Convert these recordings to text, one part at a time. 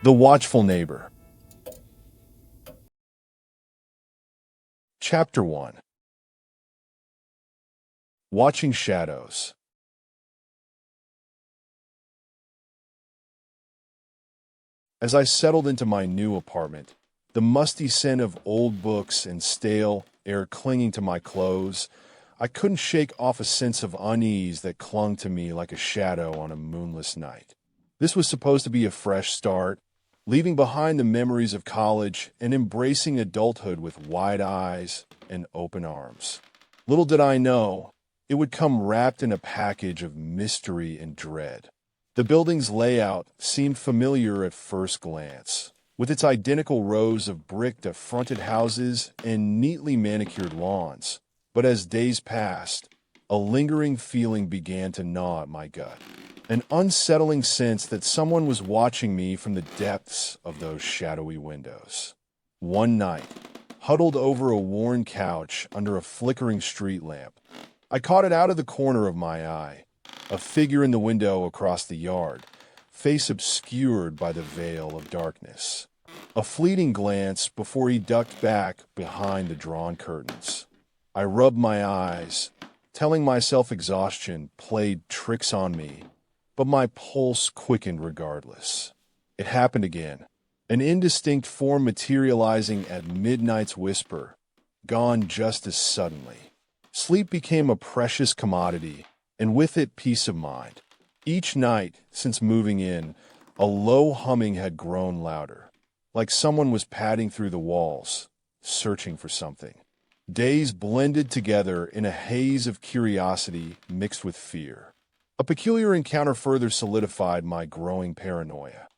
The Watchful Neighbor. Chapter 1. Watching Shadows. As I settled into my new apartment, the musty scent of old books and stale air clinging to my clothes, I couldn't shake off a sense of unease that clung to me like a shadow on a moonless night. This was supposed to be a fresh start, leaving behind the memories of college and embracing adulthood with wide eyes and open arms. Little did I know, it would come wrapped in a package of mystery and dread. The building's layout seemed familiar at first glance, with its identical rows of brick-fronted houses and neatly manicured lawns. But as days passed, a lingering feeling began to gnaw at my gut. An unsettling sense that someone was watching me from the depths of those shadowy windows. One night, huddled over a worn couch under a flickering street lamp, I caught it out of the corner of my eye. A figure in the window across the yard, face obscured by the veil of darkness. A fleeting glance before he ducked back behind the drawn curtains. I rubbed my eyes, telling myself exhaustion played tricks on me, but my pulse quickened regardless. It happened again, an indistinct form materializing at midnight's whisper, gone just as suddenly. Sleep became a precious commodity, and with it peace of mind. Each night since moving in, a low humming had grown louder, like someone was padding through the walls, searching for something. Days blended together in a haze of curiosity mixed with fear. A peculiar encounter further solidified my growing paranoia.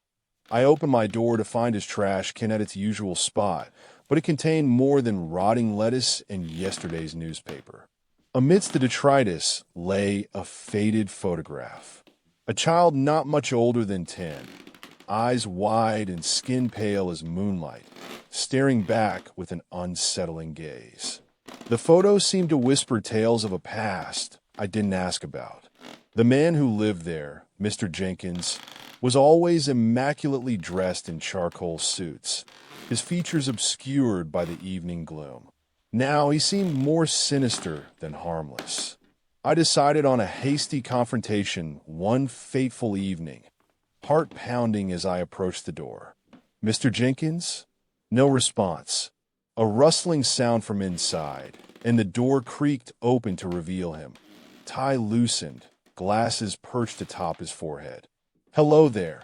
I opened my door to find his trash can at its usual spot, but it contained more than rotting lettuce and yesterday's newspaper. Amidst the detritus lay a faded photograph. A child not much older than 10, eyes wide and skin pale as moonlight, staring back with an unsettling gaze. The photo seemed to whisper tales of a past I didn't ask about. The man who lived there, Mr. Jenkins, was always immaculately dressed in charcoal suits, his features obscured by the evening gloom. Now he seemed more sinister than harmless. I decided on a hasty confrontation one fateful evening, heart pounding as I approached the door. "Mr. Jenkins?" No response. A rustling sound from inside, and the door creaked open to reveal him. Tie loosened, glasses perched atop his forehead. "Hello there."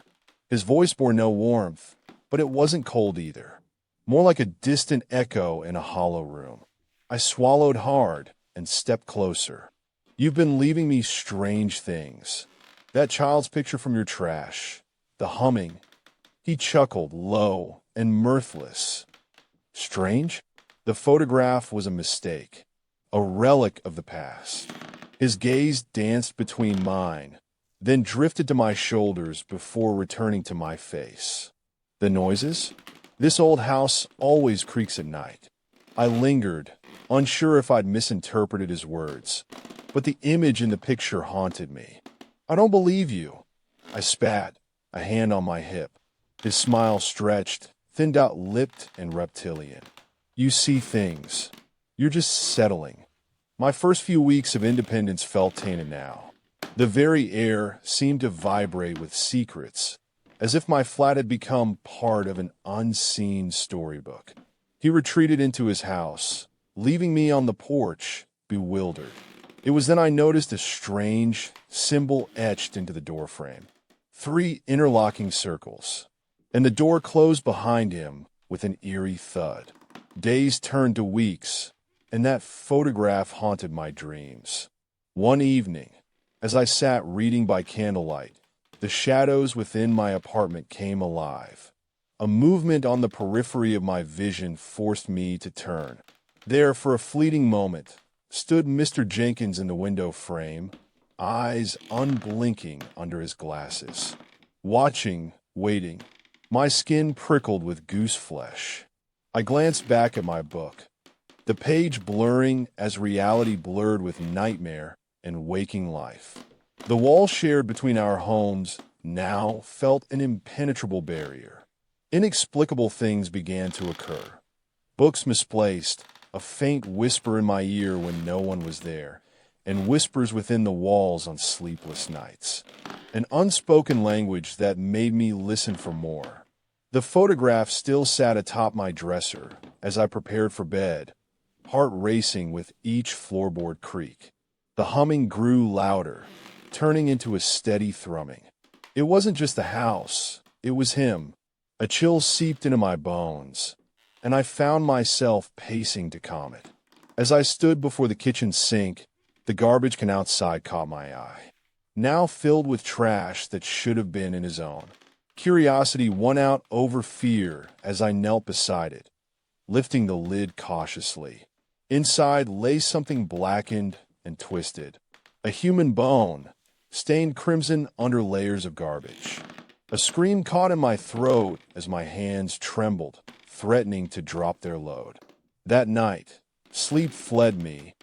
His voice bore no warmth, but it wasn't cold either. More like a distant echo in a hollow room. I swallowed hard and stepped closer. "You've been leaving me strange things. That child's picture from your trash. The humming." He chuckled, low and mirthless. "Strange?" The photograph was a mistake, a relic of the past. His gaze danced between mine, then drifted to my shoulders before returning to my face. "The noises? This old house always creaks at night." I lingered, unsure if I'd misinterpreted his words, but the image in the picture haunted me. "I don't believe you." I spat, a hand on my hip. His smile stretched, thinned out lipped and reptilian. "You see things. You're just settling." My first few weeks of independence felt tainted now. The very air seemed to vibrate with secrets, as if my flat had become part of an unseen storybook. He retreated into his house, leaving me on the porch, bewildered. It was then I noticed a strange symbol etched into the doorframe. 3 interlocking circles, and the door closed behind him with an eerie thud. Days turned to weeks, and that photograph haunted my dreams. One evening, as I sat reading by candlelight, the shadows within my apartment came alive. A movement on the periphery of my vision forced me to turn. There, for a fleeting moment, stood Mr. Jenkins in the window frame, eyes unblinking under his glasses. Watching, waiting, my skin prickled with goose flesh. I glanced back at my book, the page blurring as reality blurred with nightmare and waking life. The wall shared between our homes now felt an impenetrable barrier. Inexplicable things began to occur. Books misplaced, a faint whisper in my ear when no one was there, and whispers within the walls on sleepless nights. An unspoken language that made me listen for more. The photograph still sat atop my dresser as I prepared for bed, heart racing with each floorboard creak. The humming grew louder, turning into a steady thrumming. It wasn't just the house, it was him. A chill seeped into my bones, and I found myself pacing to calm it. As I stood before the kitchen sink, the garbage can outside caught my eye, now filled with trash that should have been in his own. Curiosity won out over fear as I knelt beside it, lifting the lid cautiously. Inside lay something blackened and twisted. A human bone, stained crimson under layers of garbage. A scream caught in my throat as my hands trembled, threatening to drop their load. That night, sleep fled me,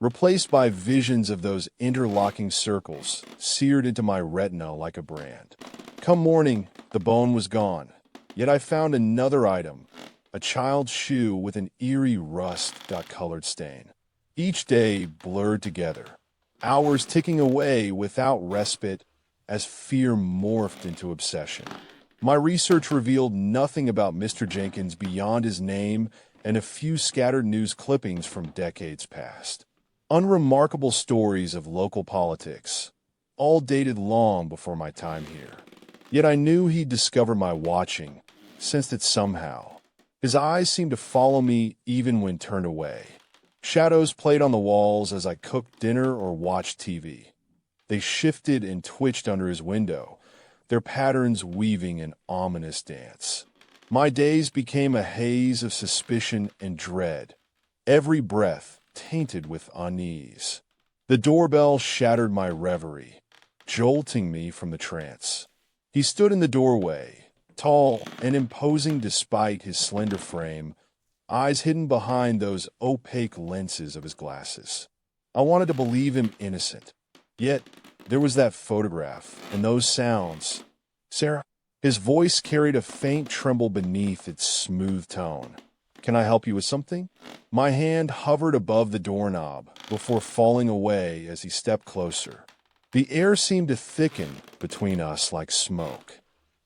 replaced by visions of those interlocking circles seared into my retina like a brand. Come morning, the bone was gone, yet I found another item, a child's shoe with an eerie rust-colored stain. Each day blurred together, hours ticking away without respite as fear morphed into obsession. My research revealed nothing about Mr. Jenkins beyond his name and a few scattered news clippings from decades past. Unremarkable stories of local politics, all dated long before my time here. Yet I knew he'd discovered my watching, sensed it somehow. His eyes seemed to follow me even when turned away. Shadows played on the walls as I cooked dinner or watched TV. They shifted and twitched under his window, their patterns weaving an ominous dance. My days became a haze of suspicion and dread, every breath tainted with unease. The doorbell shattered my reverie, jolting me from the trance. He stood in the doorway, tall and imposing despite his slender frame, eyes hidden behind those opaque lenses of his glasses. I wanted to believe him innocent. Yet, there was that photograph and those sounds. Sarah? His voice carried a faint tremble beneath its smooth tone. Can I help you with something? My hand hovered above the doorknob before falling away as he stepped closer. The air seemed to thicken between us like smoke.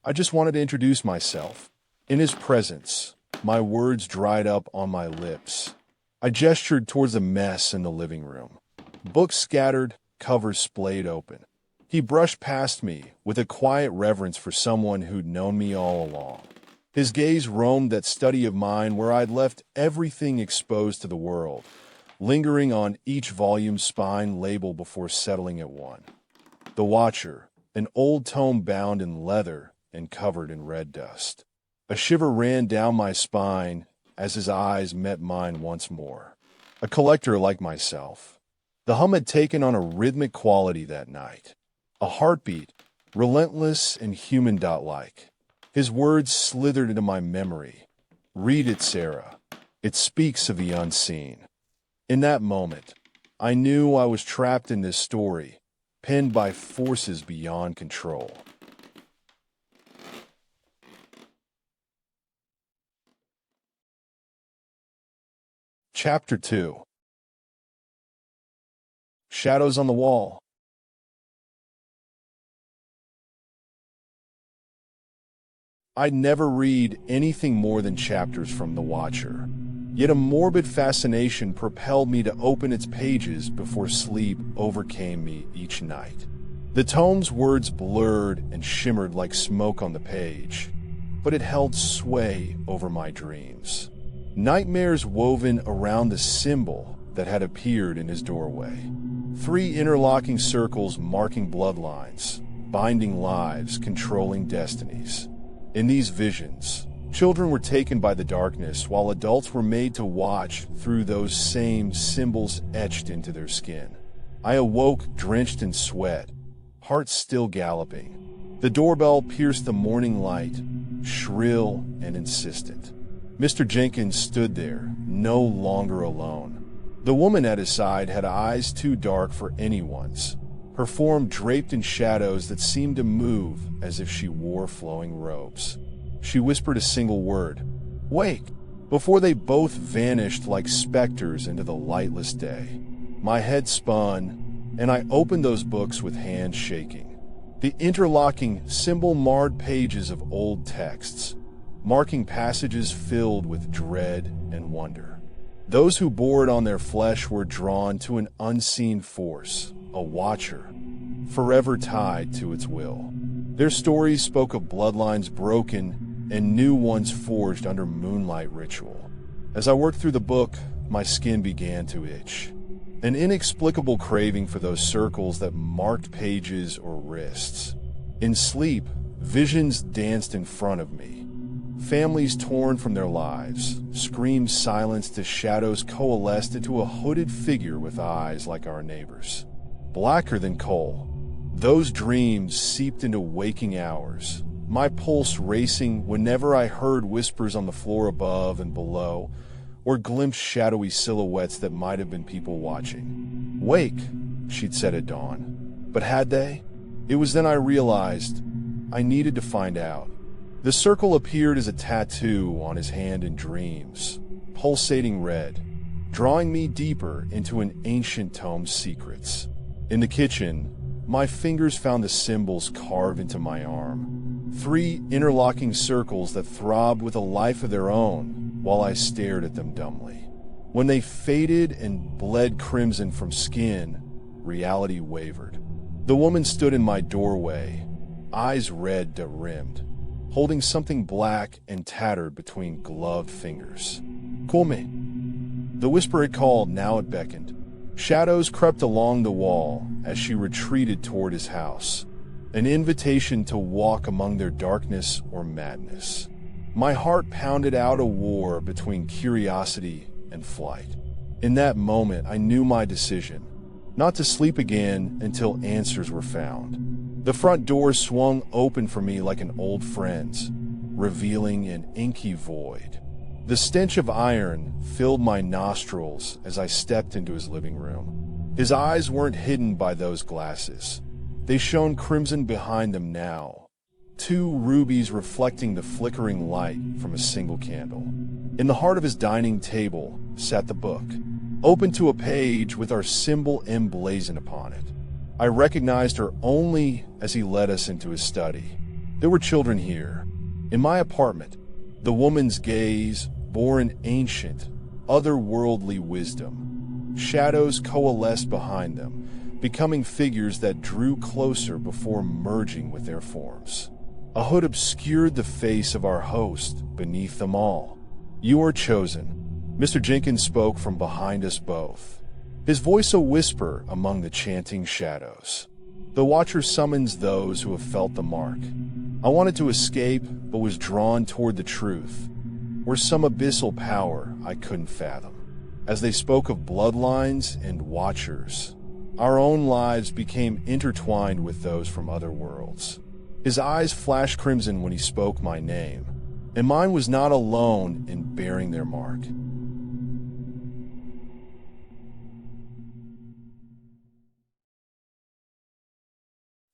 I just wanted to introduce myself. In his presence, my words dried up on my lips. I gestured towards the mess in the living room. Books scattered, covers splayed open. He brushed past me with a quiet reverence for someone who'd known me all along. His gaze roamed that study of mine where I'd left everything exposed to the world, lingering on each volume's spine label before settling at one. The Watcher, an old tome bound in leather and covered in red dust. A shiver ran down my spine as his eyes met mine once more. A collector like myself. The hum had taken on a rhythmic quality that night. A heartbeat, relentless and human-like. His words slithered into my memory. Read it, Sarah. It speaks of the unseen. In that moment, I knew I was trapped in this story, penned by forces beyond control. Chapter 2. Shadows on the Wall. I'd never read anything more than chapters from The Watcher, yet a morbid fascination propelled me to open its pages before sleep overcame me each night. The tome's words blurred and shimmered like smoke on the page, but it held sway over my dreams. Nightmares woven around the symbol that had appeared in his doorway. 3 interlocking circles marking bloodlines, binding lives, controlling destinies. In these visions, children were taken by the darkness while adults were made to watch through those same symbols etched into their skin. I awoke drenched in sweat, heart still galloping. The doorbell pierced the morning light, shrill and insistent. Mr. Jenkins stood there, no longer alone. The woman at his side had eyes too dark for anyone's, her form draped in shadows that seemed to move as if she wore flowing robes. She whispered a single word, "Wake," before they both vanished like specters into the lightless day. My head spun, and I opened those books with hands shaking. The interlocking, symbol-marred pages of old texts, marking passages filled with dread and wonder. Those who bore it on their flesh were drawn to an unseen force, a watcher, forever tied to its will. Their stories spoke of bloodlines broken and new ones forged under moonlight ritual. As I worked through the book, my skin began to itch. An inexplicable craving for those circles that marked pages or wrists. In sleep, visions danced in front of me. Families torn from their lives, screams silenced as shadows coalesced into a hooded figure with eyes like our neighbors. Blacker than coal, those dreams seeped into waking hours, my pulse racing whenever I heard whispers on the floor above and below, or glimpsed shadowy silhouettes that might have been people watching. "Wake," she'd said at dawn. But had they? It was then I realized I needed to find out. The circle appeared as a tattoo on his hand in dreams, pulsating red, drawing me deeper into an ancient tome's secrets. In the kitchen, my fingers found the symbols carved into my arm. 3 interlocking circles that throbbed with a life of their own while I stared at them dumbly. When they faded and bled crimson from skin, reality wavered. The woman stood in my doorway, eyes red to rimmed, holding something black and tattered between gloved fingers. "Come." The whisper had called, now it beckoned. Shadows crept along the wall as she retreated toward his house, an invitation to walk among their darkness or madness. My heart pounded out a war between curiosity and flight. In that moment, I knew my decision, not to sleep again until answers were found. The front door swung open for me like an old friend's, revealing an inky void. The stench of iron filled my nostrils as I stepped into his living room. His eyes weren't hidden by those glasses. They shone crimson behind them now, 2 rubies reflecting the flickering light from a single candle. In the heart of his dining table sat the book, open to a page with our symbol emblazoned upon it. I recognized her only as he led us into his study. There were children here. In my apartment, the woman's gaze bore an ancient, otherworldly wisdom. Shadows coalesced behind them, becoming figures that drew closer before merging with their forms. A hood obscured the face of our host beneath them all. "You are chosen," Mr. Jenkins spoke from behind us both, his voice a whisper among the chanting shadows. The Watcher summons those who have felt the mark. I wanted to escape, but was drawn toward the truth, or some abyssal power I couldn't fathom. As they spoke of bloodlines and watchers, our own lives became intertwined with those from other worlds. His eyes flashed crimson when he spoke my name, and mine was not alone in bearing their mark.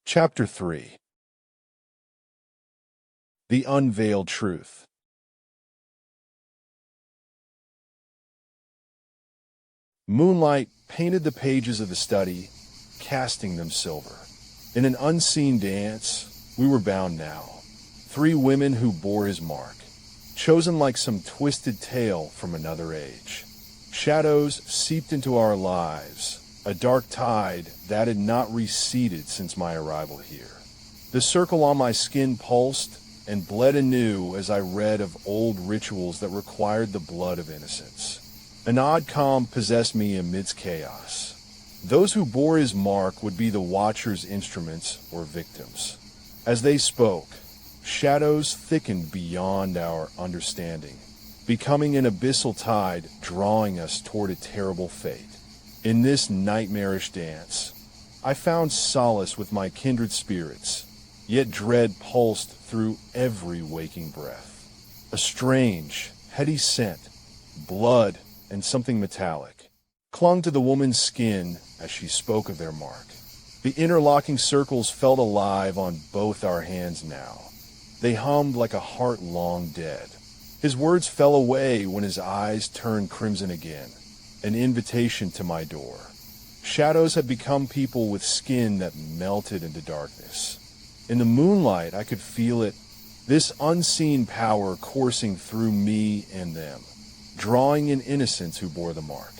Chapter 3. The Unveiled Truth. Moonlight painted the pages of the study, casting them silver. In an unseen dance, we were bound now. 3 women who bore his mark, chosen like some twisted tale from another age. Shadows seeped into our lives, a dark tide that had not receded since my arrival here. The circle on my skin pulsed and bled anew as I read of old rituals that required the blood of innocence. An odd calm possessed me amidst chaos. Those who bore his mark would be the Watcher's instruments or victims. As they spoke, shadows thickened beyond our understanding, becoming an abyssal tide drawing us toward a terrible fate. In this nightmarish dance, I found solace with my kindred spirits, yet dread pulsed through every waking breath. A strange, heady scent, blood, and something metallic, clung to the woman's skin as she spoke of their mark. The interlocking circles felt alive on both our hands now, They hummed like a heart long dead. His words fell away when his eyes turned crimson again, an invitation to my door. Shadows had become people with skin that melted into darkness. In the moonlight, I could feel it, this unseen power coursing through me and them, drawing in innocents who bore the mark.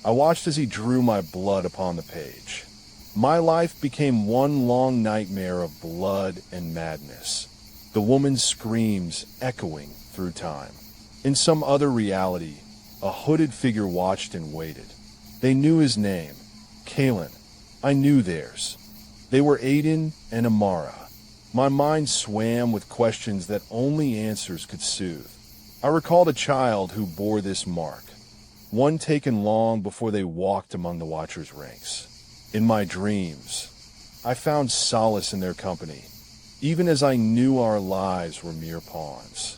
I watched as he drew my blood upon the page. My life became one long nightmare of blood and madness, the woman's screams echoing through time. In some other reality, a hooded figure watched and waited. They knew his name, Kalen. I knew theirs. They were Aiden and Amara. My mind swam with questions that only answers could soothe. I recalled a child who bore this mark, one taken long before they walked among the Watchers' ranks. In my dreams, I found solace in their company, even as I knew our lives were mere pawns,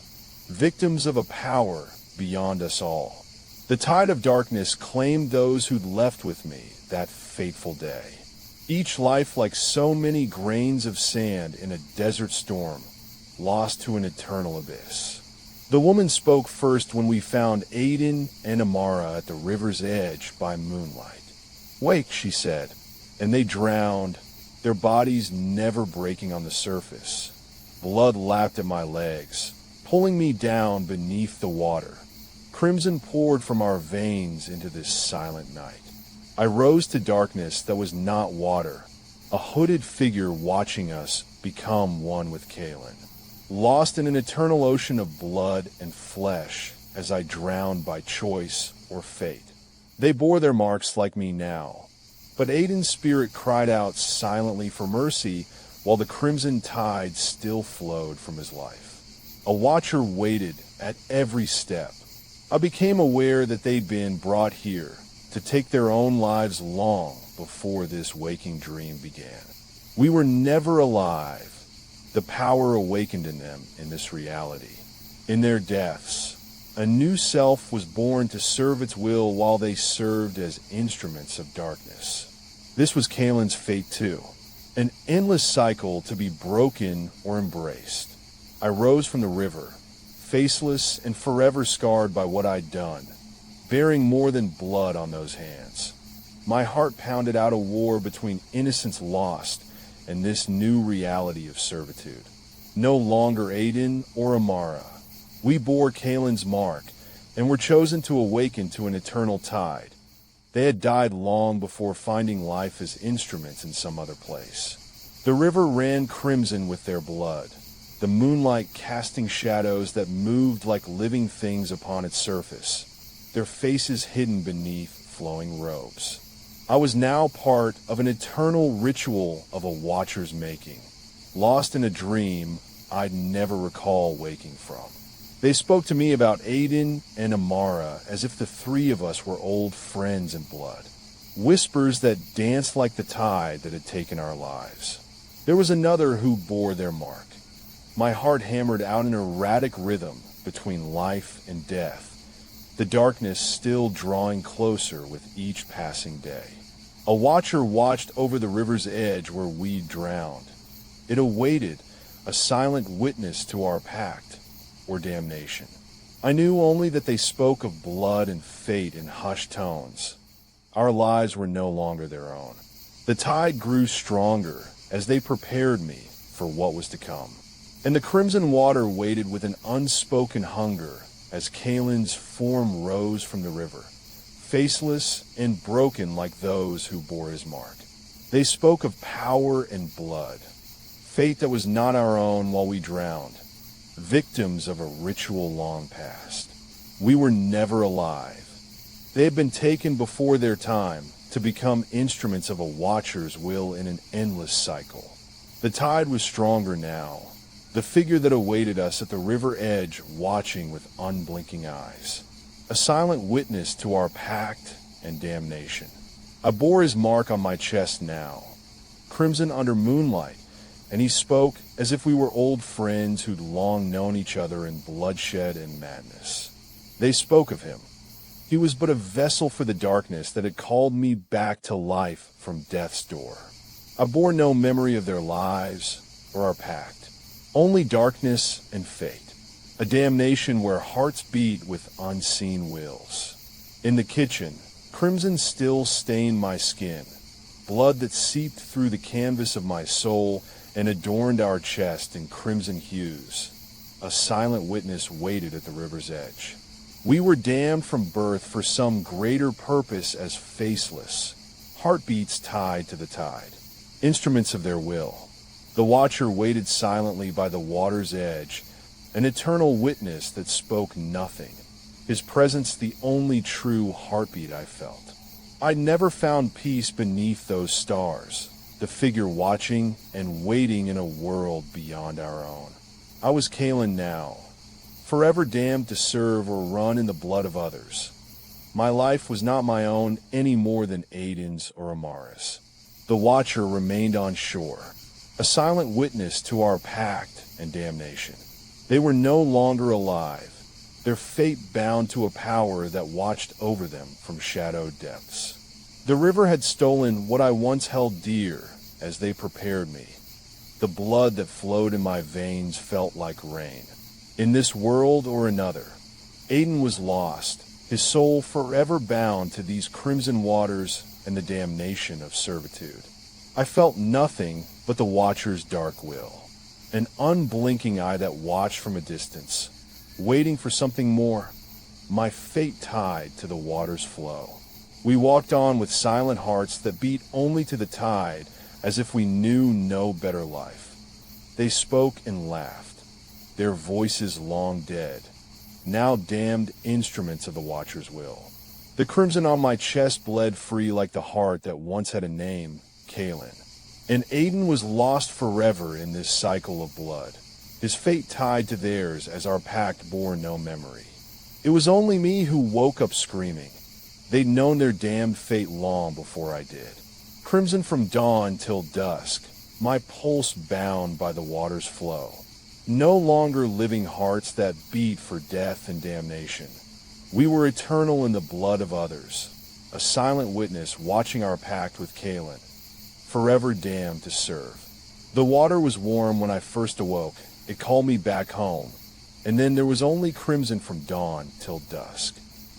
victims of a power beyond us all. The tide of darkness claimed those who'd left with me that fateful day. Each life like so many grains of sand in a desert storm, lost to an eternal abyss. The woman spoke first when we found Aiden and Amara at the river's edge by moonlight. "Wake," she said, and they drowned, their bodies never breaking on the surface. Blood lapped at my legs, pulling me down beneath the water. Crimson poured from our veins into this silent night. I rose to darkness that was not water, a hooded figure watching us become one with Kalen, lost in an eternal ocean of blood and flesh as I drowned by choice or fate. They bore their marks like me now, but Aiden's spirit cried out silently for mercy while the crimson tide still flowed from his life. A watcher waited at every step. I became aware that they'd been brought here to take their own lives long before this waking dream began. We were never alive. The power awakened in them in this reality. In their deaths, a new self was born to serve its will while they served as instruments of darkness. This was Kalen's fate too, an endless cycle to be broken or embraced. I rose from the river, faceless and forever scarred by what I'd done, bearing more than blood on those hands. My heart pounded out a war between innocence lost and this new reality of servitude. No longer Aiden or Amara. We bore Kalen's mark and were chosen to awaken to an eternal tide. They had died long before finding life as instruments in some other place. The river ran crimson with their blood, the moonlight casting shadows that moved like living things upon its surface, their faces hidden beneath flowing robes. I was now part of an eternal ritual of a watcher's making, lost in a dream I'd never recall waking from. They spoke to me about Aiden and Amara as if the three of us were old friends in blood, whispers that danced like the tide that had taken our lives. There was another who bore their mark. My heart hammered out an erratic rhythm between life and death, the darkness still drawing closer with each passing day. A watcher watched over the river's edge where we drowned. It awaited, a silent witness to our pact or damnation. I knew only that they spoke of blood and fate in hushed tones. Our lives were no longer their own. The tide grew stronger as they prepared me for what was to come. And the crimson water waited with an unspoken hunger as Kalen's form rose from the river, faceless and broken like those who bore his mark. They spoke of power and blood, fate that was not our own while we drowned, victims of a ritual long past. We were never alive. They had been taken before their time to become instruments of a watcher's will in an endless cycle. The tide was stronger now, the figure that awaited us at the river edge watching with unblinking eyes, a silent witness to our pact and damnation. I bore his mark on my chest now, crimson under moonlight, and he spoke as if we were old friends who'd long known each other in bloodshed and madness. They spoke of him. He was but a vessel for the darkness that had called me back to life from death's door. I bore no memory of their lives or our pact, Only darkness and fate. A damnation where hearts beat with unseen wills. In the kitchen, crimson still stained my skin, blood that seeped through the canvas of my soul and adorned our chest in crimson hues. A silent witness waited at the river's edge. We were damned from birth for some greater purpose as faceless, heartbeats tied to the tide, instruments of their will. The watcher waited silently by the water's edge, an eternal witness that spoke nothing, his presence the only true heartbeat I felt. I never found peace beneath those stars, the figure watching and waiting in a world beyond our own. I was Kalen now, forever damned to serve or run in the blood of others. My life was not my own any more than Aiden's or Amara's. The watcher remained on shore, a silent witness to our pact and damnation. They were no longer alive, their fate bound to a power that watched over them from shadowed depths. The river had stolen what I once held dear as they prepared me. The blood that flowed in my veins felt like rain. In this world or another, Aiden was lost, his soul forever bound to these crimson waters and the damnation of servitude. I felt nothing but the watcher's dark will, an unblinking eye that watched from a distance, waiting for something more, my fate tied to the water's flow. We walked on with silent hearts that beat only to the tide, as if we knew no better life. They spoke and laughed, their voices long dead, now damned instruments of the watcher's will. The crimson on my chest bled free like the heart that once had a name, Kalen. And Aiden was lost forever in this cycle of blood, his fate tied to theirs as our pact bore no memory. It was only me who woke up screaming. They'd known their damned fate long before I did. Crimson from dawn till dusk, my pulse bound by the water's flow. No longer living hearts that beat for death and damnation. We were eternal in the blood of others, a silent witness watching our pact with Kalen, forever damned to serve. The water was warm when I first awoke. It called me back home, and then there was only crimson from dawn till dusk.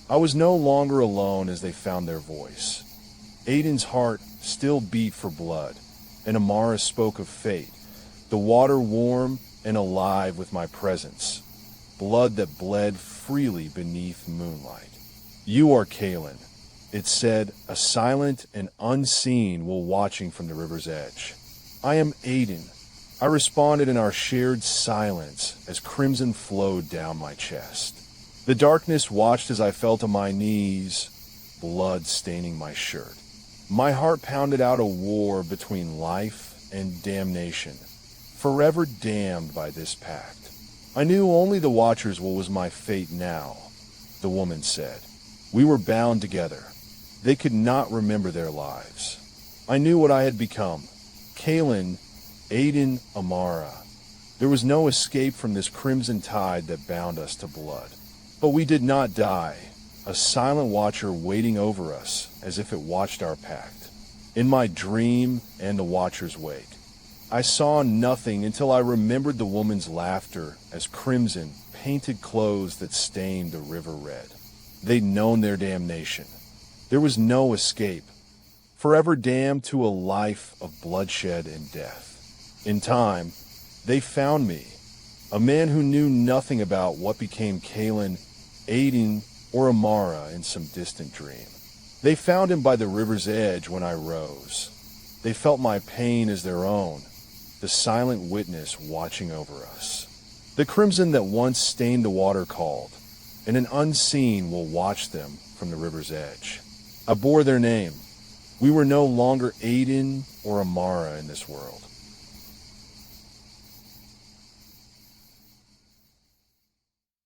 I was no longer alone as they found their voice. Aiden's heart still beat for blood, and Amara spoke of fate, the water warm and alive with my presence, blood that bled freely beneath moonlight. You are Kalen, it said, a silent and unseen while watching from the river's edge. I am Aiden, I responded in our shared silence as crimson flowed down my chest. The darkness watched as I fell to my knees, blood staining my shirt. My heart pounded out a war between life and damnation, forever damned by this pact. I knew only the Watcher's will was my fate now, the woman said. We were bound together. They could not remember their lives. I knew what I had become. Kalen, Aiden, Amara. There was no escape from this crimson tide that bound us to blood. But we did not die, a silent watcher waiting over us as if it watched our pact. In my dream and the watcher's wake, I saw nothing until I remembered the woman's laughter as crimson painted clothes that stained the river red. They'd known their damnation. There was no escape, forever damned to a life of bloodshed and death. In time, they found me, a man who knew nothing about what became Kalen, Aiden, or Amara in some distant dream. They found him by the river's edge when I rose. They felt my pain as their own, the silent witness watching over us. The crimson that once stained the water called, and an unseen will watch them from the river's edge. I bore their name. We were no longer Aiden or Amara in this world.